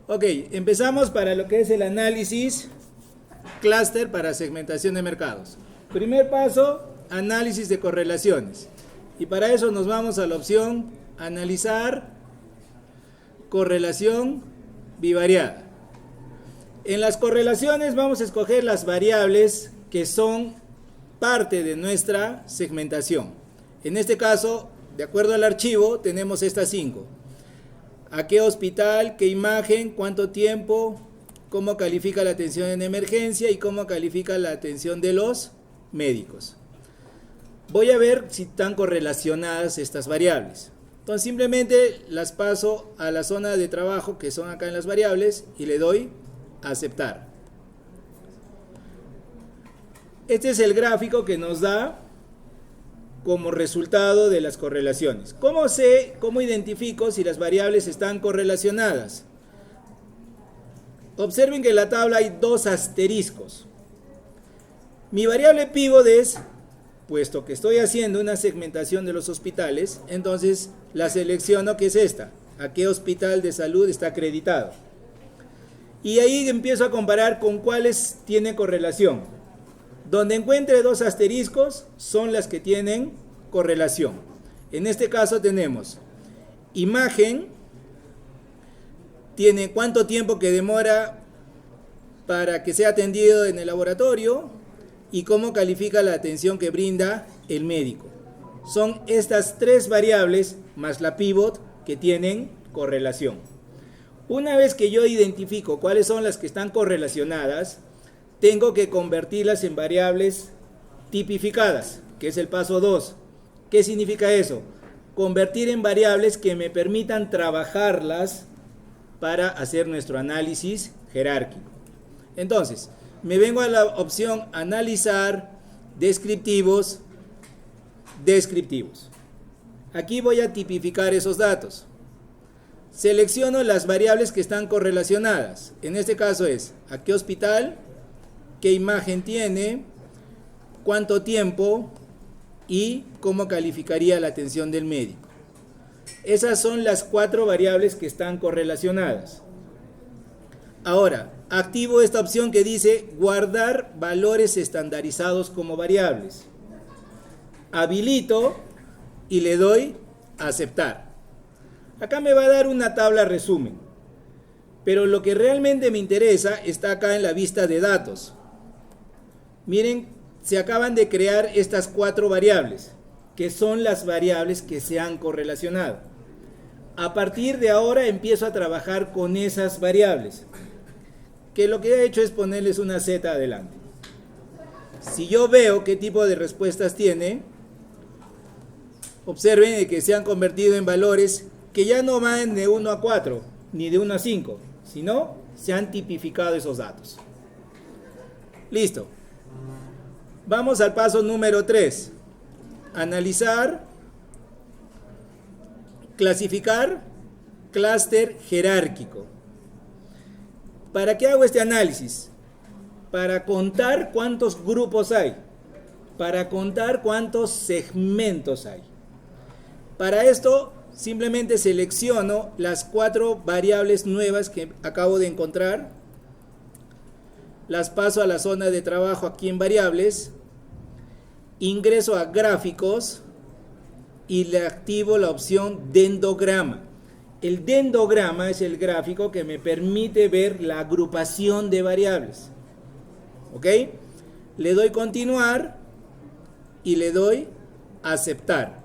Ok, empezamos para lo que es el análisis clúster para segmentación de mercados. Primer paso, análisis de correlaciones. Y para eso nos vamos a la opción analizar correlación bivariada. En las correlaciones vamos a escoger las variables que son parte de nuestra segmentación. En este caso, de acuerdo al archivo, tenemos estas 5. ¿A qué hospital? ¿Qué imagen? ¿Cuánto tiempo? ¿Cómo califica la atención en emergencia? Y cómo califica la atención de los médicos. Voy a ver si están correlacionadas estas variables. Entonces simplemente las paso a la zona de trabajo que son acá en las variables y le doy a aceptar. Este es el gráfico que nos da como resultado de las correlaciones. ¿Cómo sé, cómo identifico si las variables están correlacionadas? Observen que en la tabla hay 2 asteriscos. Mi variable pivot es, puesto que estoy haciendo una segmentación de los hospitales, entonces la selecciono, que es esta. ¿A qué hospital de salud está acreditado? Y ahí empiezo a comparar con cuáles tienen correlación. Donde encuentre 2 asteriscos son las que tienen correlación. En este caso tenemos imagen, tiene cuánto tiempo que demora para que sea atendido en el laboratorio y cómo califica la atención que brinda el médico. Son estas 3 variables más la pivot que tienen correlación. Una vez que yo identifico cuáles son las que están correlacionadas, tengo que convertirlas en variables tipificadas, que es el paso 2. ¿Qué significa eso? Convertir en variables que me permitan trabajarlas para hacer nuestro análisis jerárquico. Entonces, me vengo a la opción analizar descriptivos. Aquí voy a tipificar esos datos. Selecciono las variables que están correlacionadas. En este caso es a qué hospital, qué imagen tiene, cuánto tiempo y cómo calificaría la atención del médico. Esas son las 4 variables que están correlacionadas. Ahora, activo esta opción que dice guardar valores estandarizados como variables. Habilito y le doy a aceptar. Acá me va a dar una tabla resumen, pero lo que realmente me interesa está acá en la vista de datos. Miren, se acaban de crear estas 4 variables, que son las variables que se han correlacionado. A partir de ahora empiezo a trabajar con esas variables, que lo que he hecho es ponerles una Z adelante. Si yo veo qué tipo de respuestas tiene, observen que se han convertido en valores que ya no van de 1 a 4, ni de 1 a 5, sino se han tipificado esos datos. Listo. Vamos al paso número 3. Analizar, clasificar, clúster jerárquico. ¿Para qué hago este análisis? Para contar cuántos grupos hay, para contar cuántos segmentos hay. Para esto simplemente selecciono las 4 variables nuevas que acabo de encontrar, las paso a la zona de trabajo aquí en variables, ingreso a gráficos y le activo la opción dendograma. El dendograma es el gráfico que me permite ver la agrupación de variables. ¿Ok? Le doy continuar y le doy aceptar.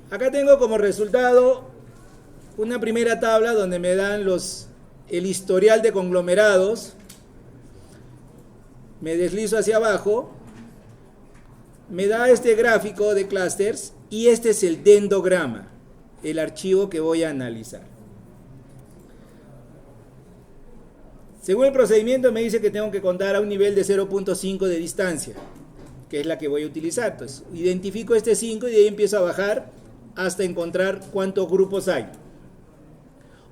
Acá tengo como resultado una primera tabla donde me dan el historial de conglomerados. Me deslizo hacia abajo, me da este gráfico de clústeres y este es el dendograma, el archivo que voy a analizar. Según el procedimiento me dice que tengo que contar a un nivel de 0.5 de distancia, que es la que voy a utilizar. Entonces, identifico este 5 y de ahí empiezo a bajar hasta encontrar cuántos grupos hay.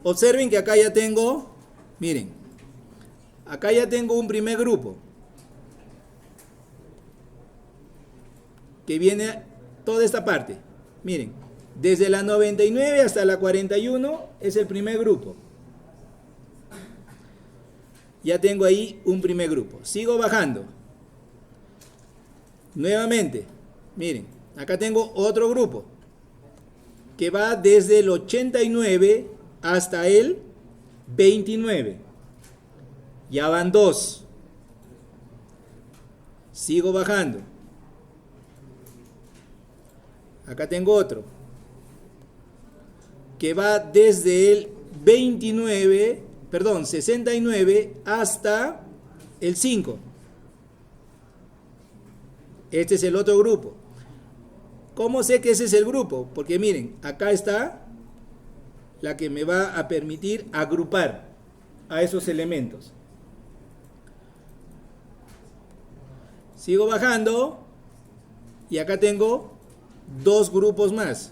Observen que acá ya tengo, miren, acá ya tengo un primer grupo que viene toda esta parte. Miren, Desde la 99 hasta la 41 es el primer grupo. Ya tengo ahí un primer grupo. Sigo bajando. Nuevamente, miren, acá tengo otro grupo que va desde el 89 hasta el 29. Ya van dos. Sigo bajando. Acá tengo otro que va desde el 69 hasta el 5. Este es el otro grupo. ¿Cómo sé que ese es el grupo? Porque miren, acá está la que me va a permitir agrupar a esos elementos. Sigo bajando y acá tengo dos grupos más.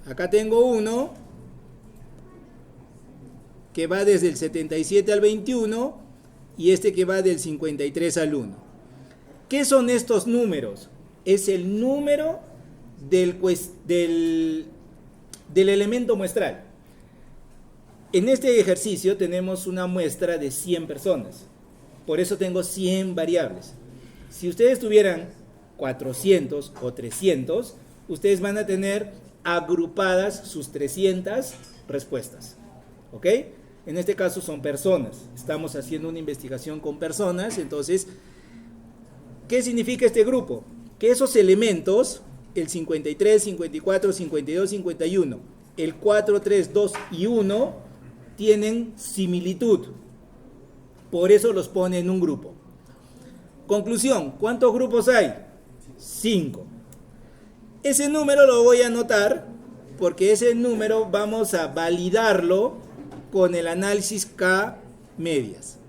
Acá tengo uno que va desde el 77 al 21 y este que va del 53 al 1. ¿Qué son estos números? Es el número del elemento muestral. En este ejercicio tenemos una muestra de 100 personas. Por eso tengo 100 variables. Si ustedes tuvieran 400 o 300, ustedes van a tener agrupadas sus 300 respuestas. ¿Ok? En este caso son personas. Estamos haciendo una investigación con personas. Entonces, ¿qué significa este grupo? Que esos elementos, el 53, 54, 52, 51, el 4, 3, 2 y 1, tienen similitud. Por eso los pone en un grupo. Conclusión, ¿cuántos grupos hay? 5. Ese número lo voy a anotar porque ese número vamos a validarlo con el análisis K medias.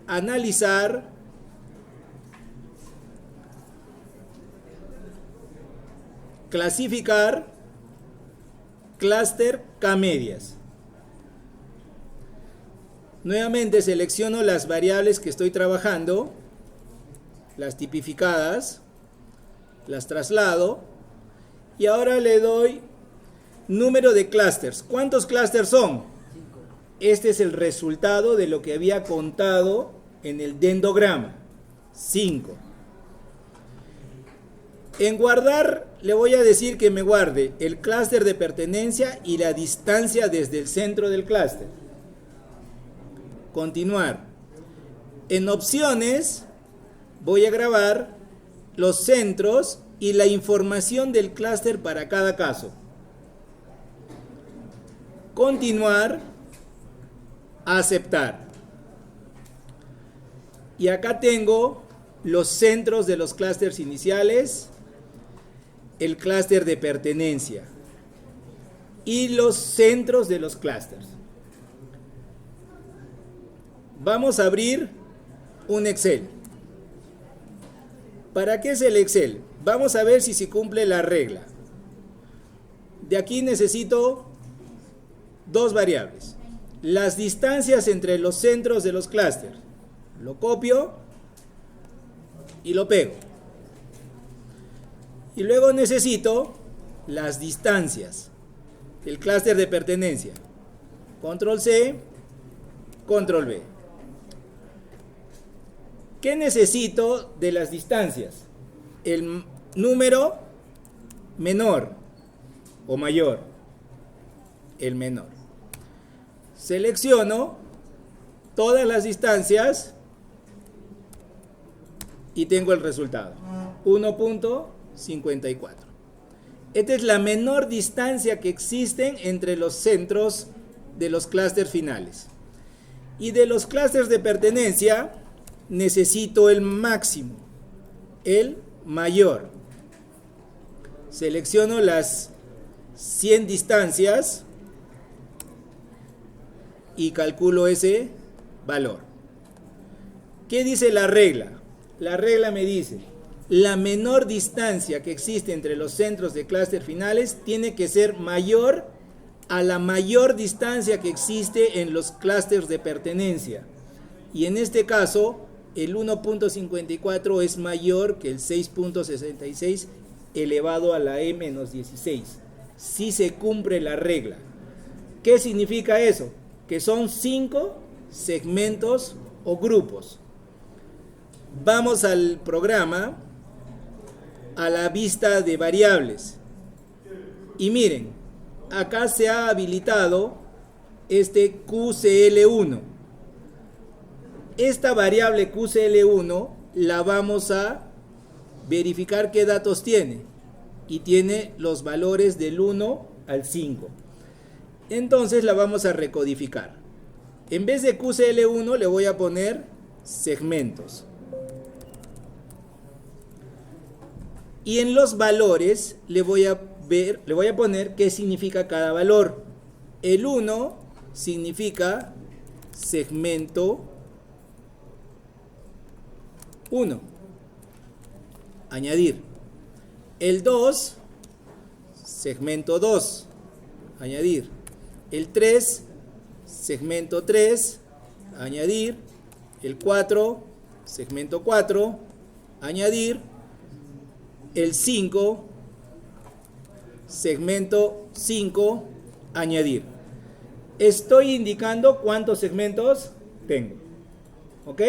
Analizar clasificar clúster K medias. Nuevamente selecciono las variables que estoy trabajando, las tipificadas, las traslado y ahora le doy número de clústeres. ¿Cuántos clústeres son? Este es el resultado de lo que había contado en el dendrograma. 5. En guardar le voy a decir que me guarde el clúster de pertenencia y la distancia desde el centro del clúster. Continuar. En opciones voy a grabar los centros y la información del clúster para cada caso. Continuar. Aceptar. Y acá tengo los centros de los clústeres iniciales, el clúster de pertenencia y los centros de los clústeres. Vamos a abrir un Excel. ¿Para qué es el Excel? Vamos a ver si se cumple la regla. De aquí necesito dos variables. Las distancias entre los centros de los clústeres. Lo copio y lo pego. Y luego necesito las distancias del clúster de pertenencia. Control C, Control V. ¿Qué necesito de las distancias? El número menor o mayor. El menor. Selecciono todas las distancias y tengo el resultado. 1.54. Esta es la menor distancia que existen entre los centros de los clústeres finales. Y de los clústeres de pertenencia necesito el máximo, el mayor. Selecciono las 100 distancias y calculo ese valor. ¿Qué dice la regla? La regla me dice, la menor distancia que existe entre los centros de clúster finales tiene que ser mayor a la mayor distancia que existe en los clústeres de pertenencia. Y en este caso, el 1.54 es mayor que el 6.66 elevado a la e menos 16. Si se cumple la regla. ¿Qué significa eso? Que son 5 segmentos o grupos. Vamos al programa, a la vista de variables. Y miren, acá se ha habilitado este QCL1. Esta variable QCL1 la vamos a verificar qué datos tiene. Y tiene los valores del 1 al 5. Entonces la vamos a recodificar. En vez de QCL1 le voy a poner segmentos. Y en los valores le voy a poner qué significa cada valor. El 1 significa segmento 1. Añadir. El 2, segmento 2. Añadir. El 3, segmento 3. Añadir. El 4, segmento 4. Añadir. El 5, segmento 5, añadir. Estoy indicando cuántos segmentos tengo. ¿Ok?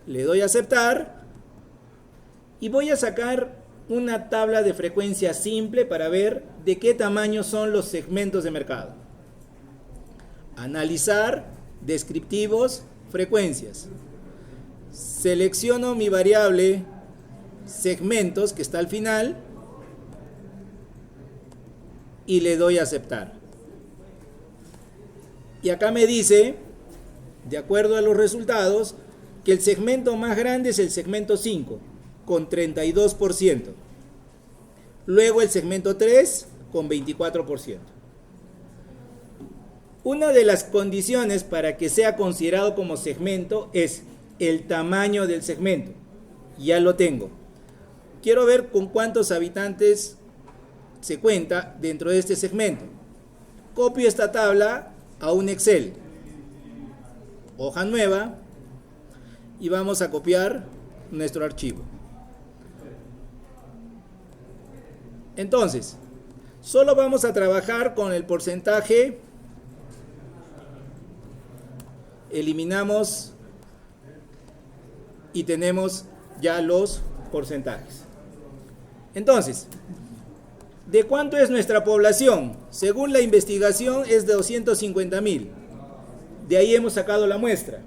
Le doy a aceptar y voy a sacar una tabla de frecuencia simple para ver de qué tamaño son los segmentos de mercado. Analizar, descriptivos, frecuencias. Selecciono mi variable segmentos que está al final y le doy a aceptar. Y acá me dice, de acuerdo a los resultados, que el segmento más grande es el segmento 5 con 32%. Luego el segmento 3 con 24%. Una de las condiciones para que sea considerado como segmento es el tamaño del segmento. Ya lo tengo. Quiero ver con cuántos habitantes se cuenta dentro de este segmento. Copio esta tabla a un Excel. Hoja nueva. Y vamos a copiar nuestro archivo. Entonces, solo vamos a trabajar con el porcentaje. Eliminamos y tenemos ya los porcentajes. Entonces, ¿de cuánto es nuestra población? Según la investigación es de 250,000. De ahí hemos sacado la muestra.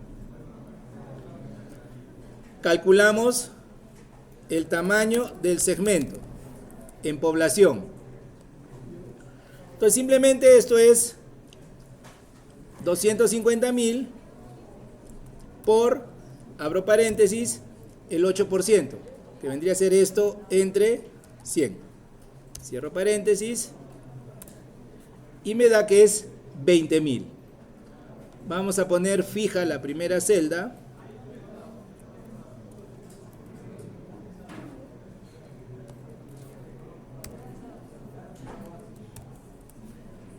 Calculamos el tamaño del segmento en población. Entonces simplemente esto es 250,000 por, abro paréntesis, el 8%, que vendría a ser esto entre 100. Cierro paréntesis y me da que es 20,000. Vamos a poner fija la primera celda.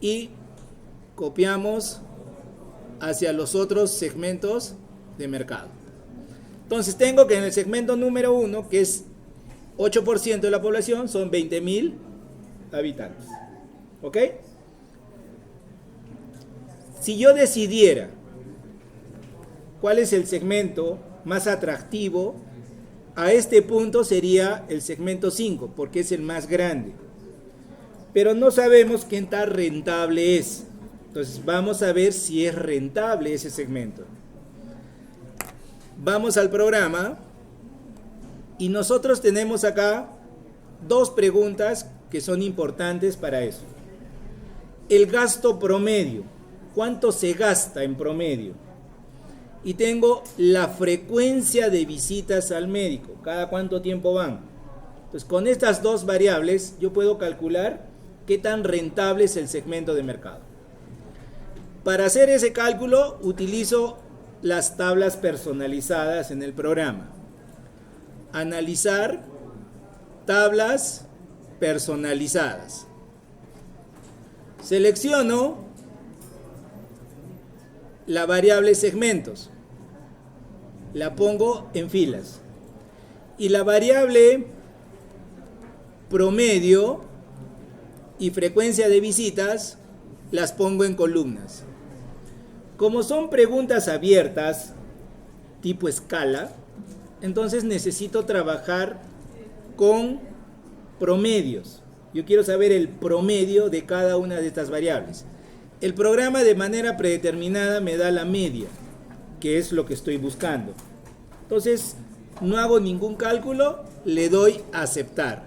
Y copiamos hacia los otros segmentos de mercado. Entonces tengo que en el segmento número 1, que es 8% de la población, son 20,000 habitantes. ¿Ok? Si yo decidiera cuál es el segmento más atractivo, a este punto sería el segmento 5, porque es el más grande. Pero no sabemos qué tan rentable es. Entonces vamos a ver si es rentable ese segmento. Vamos al programa y nosotros tenemos acá dos preguntas que son importantes para eso. El gasto promedio. ¿Cuánto se gasta en promedio? Y tengo la frecuencia de visitas al médico. ¿Cada cuánto tiempo van? Entonces con estas dos variables yo puedo calcular qué tan rentable es el segmento de mercado. Para hacer ese cálculo utilizo las tablas personalizadas en el programa. Analizar tablas personalizadas. Selecciono la variable segmentos. La pongo en filas. Y la variable promedio y frecuencia de visitas las pongo en columnas. Como son preguntas abiertas, tipo escala, entonces necesito trabajar con promedios. Yo quiero saber el promedio de cada una de estas variables. El programa de manera predeterminada me da la media, que es lo que estoy buscando. Entonces, no hago ningún cálculo, le doy a aceptar.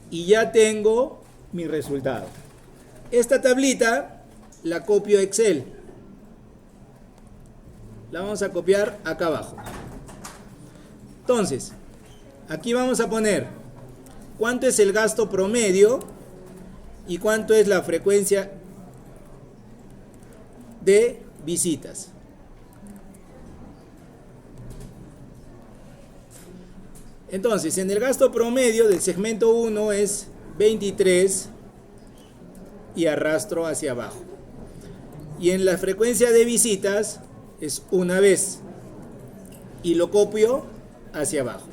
Y ya tengo mi resultado. Esta tablita la copio a Excel. La vamos a copiar acá abajo. Entonces, aquí vamos a poner cuánto es el gasto promedio y cuánto es la frecuencia de visitas. Entonces, en el gasto promedio del segmento 1 es 23 y arrastro hacia abajo. Y en la frecuencia de visitas es una vez y lo copio hacia abajo.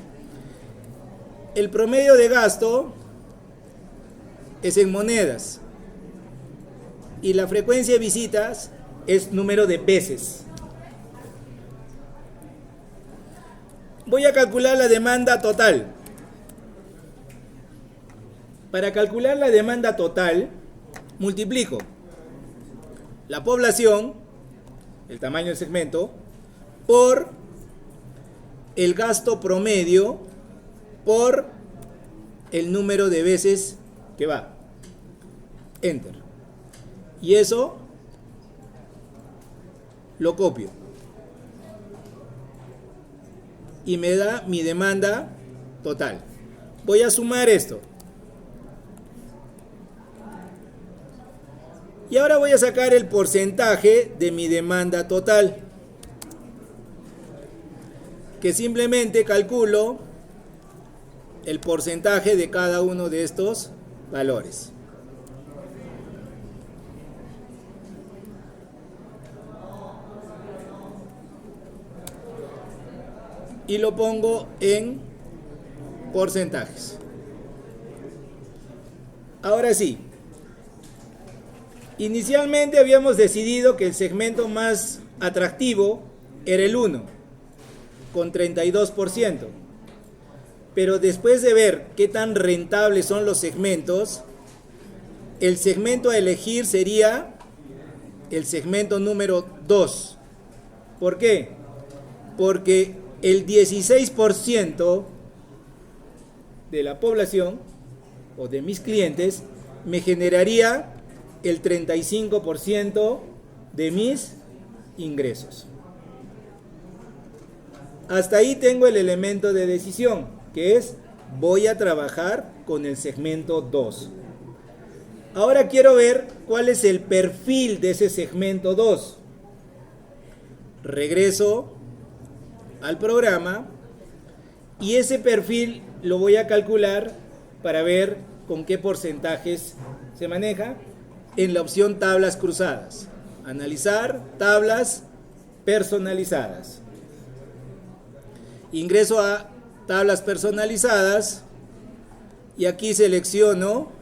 El promedio de gasto es en monedas y la frecuencia de visitas es número de veces. Voy a calcular la demanda total. Para calcular la demanda total, multiplico la población, el tamaño del segmento, por el gasto promedio, por el número de veces que va. Enter. Y eso lo copio. Y me da mi demanda total. Voy a sumar esto. Y ahora voy a sacar el porcentaje de mi demanda total, que simplemente calculo el porcentaje de cada uno de estos valores. Y lo pongo en porcentajes. Ahora sí. Inicialmente habíamos decidido que el segmento más atractivo era el 1, con 32%. Pero después de ver qué tan rentables son los segmentos, el segmento a elegir sería el segmento número 2. ¿Por qué? Porque el 16% de la población o de mis clientes me generaría el 35% de mis ingresos. Hasta ahí tengo el elemento de decisión, que es voy a trabajar con el segmento 2. Ahora quiero ver cuál es el perfil de ese segmento 2. Regreso al programa y ese perfil lo voy a calcular para ver con qué porcentajes se maneja en la opción tablas cruzadas. Analizar tablas personalizadas. Ingreso a tablas personalizadas y aquí selecciono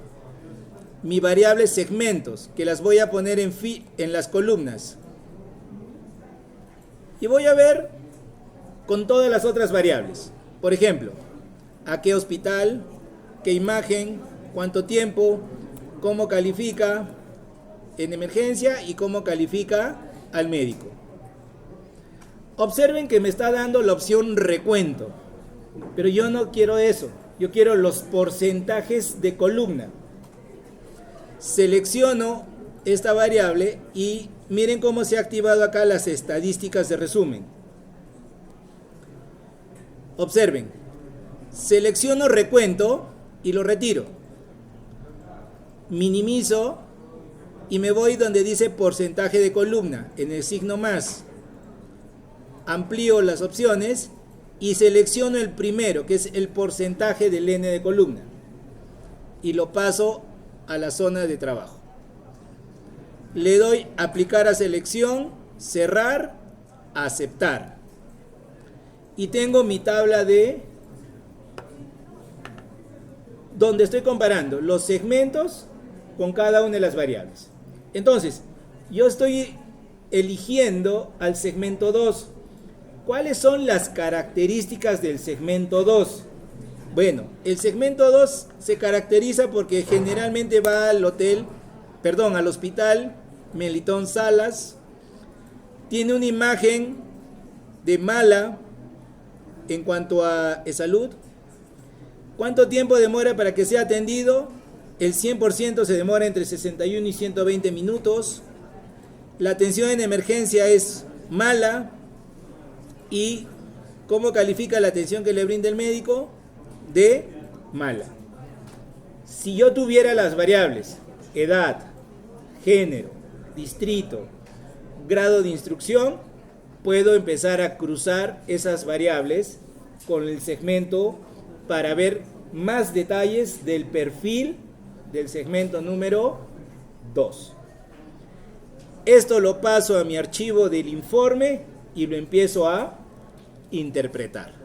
mi variable segmentos, que las voy a poner en las columnas. Y voy a ver con todas las otras variables. Por ejemplo, a qué hospital, qué imagen, cuánto tiempo, cómo califica en emergencia y cómo califica al médico. Observen que me está dando la opción recuento, pero yo no quiero eso, yo quiero los porcentajes de columna. Selecciono esta variable y miren cómo se ha activado acá las estadísticas de resumen. Observen, selecciono recuento y lo retiro. Minimizo y me voy donde dice porcentaje de columna, en el signo más. Amplío las opciones y selecciono el primero, que es el porcentaje del N de columna. Y lo paso a la zona de trabajo. Le doy aplicar a selección, cerrar, aceptar. Y tengo mi tabla de donde estoy comparando los segmentos con cada una de las variables. Entonces, yo estoy eligiendo al segmento 2. ¿Cuáles son las características del segmento 2? Bueno, el segmento 2 se caracteriza porque generalmente va al hospital Melitón Salas. Tiene una imagen de mala en cuanto a salud. ¿Cuánto tiempo demora para que sea atendido? El 100% se demora entre 61 y 120 minutos. La atención en emergencia es mala. ¿Y cómo califica la atención que le brinda el médico? De mala. Si yo tuviera las variables edad, género, distrito, grado de instrucción, puedo empezar a cruzar esas variables con el segmento para ver más detalles del perfil del segmento número 2. Esto lo paso a mi archivo del informe y lo empiezo a interpretar.